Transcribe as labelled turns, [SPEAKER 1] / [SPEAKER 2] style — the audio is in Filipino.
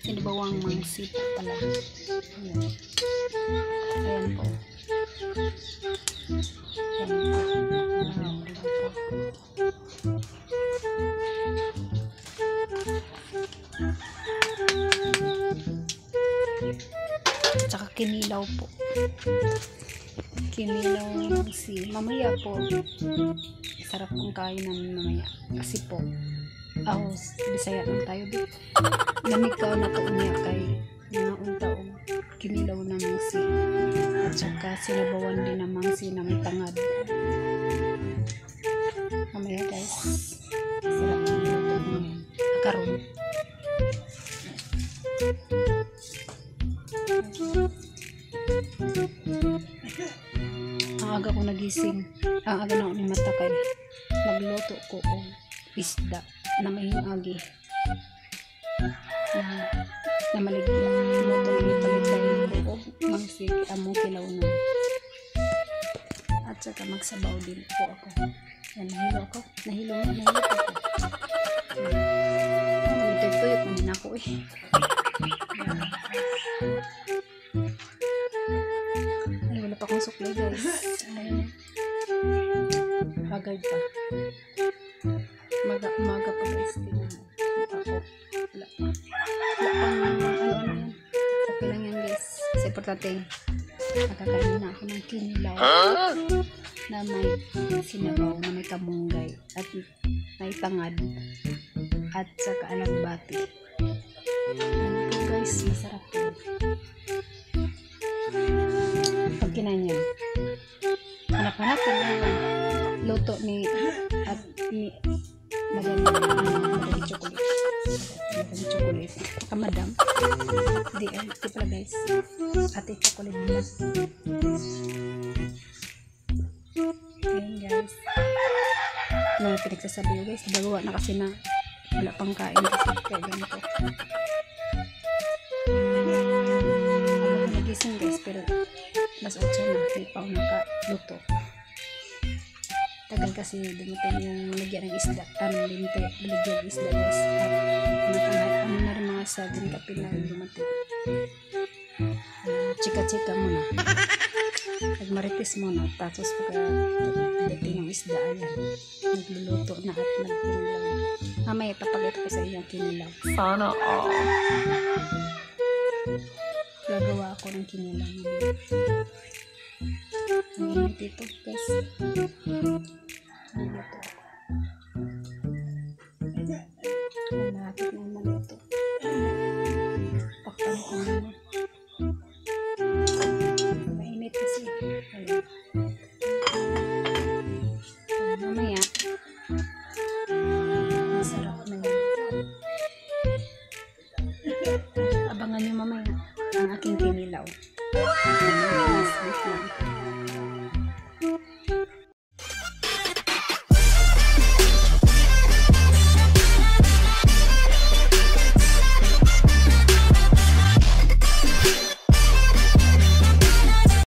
[SPEAKER 1] Sinibawang mangsit pala. Ayan. Ayan po. Tsaka kinilaw po. Kinilaw si mamaya po. Sarap kong kain namin mamaya. Kasi po, Bisaya lang tayo dito. Lamig ka na to niya kay mga untaong kinilaw na mangsi. At saka sinabawan din ng mangsi na may tangad. Mamaya guys, sarap ng luto ng karon. Ang aga ko nagising. Ang aga na ako ni mata kay magluto ko og isda na may agi na maligyan luto ng palit-palit ko magsig among kilaw na at saka magsabaw din po ako. Yan, nahilo ako tuyok na din ako ay wala pa akong suklay guys. Hagay pa umaga pa guys. Wala pang ano okay lang yan guys. Kasi importante nakakain na ako ng kinilaw na may sinabaw na may kamunggay at may tangad at saka alagbati. Ano po guys, masarap po pag kinain yan. Hanap-hanap yung luto ni Madam Chocolate. Madam. Di pala guys. Ate Chocolate nila. Ayan guys. Ano pinagsasabi ko guys. Dagawa na kasi na wala pang kain kasi kaya ganito. Ako nagising guys pero mas 8 na. May pang nakaluto. Tagal kasi dumating yung lagyan ng isda. Lagyan ng isda guys. At ano na rin mga 7 kapil na rin dumating. Chika-chika muna. Nagmarites muna. Tapos pagdating ng isda, ayan. Nagluluto na at nagkinilaw. Mamaya papagay ko sa iyong kinilaw. Sana all. Gagawa ako ng kinilaw. Ngayon dito guys. Malapit na maluto. Pakpan ko naman. Mainit kasi. Ayan. Mamaya masarap na yan. Abangan nyo mamaya ang aking kinilaw.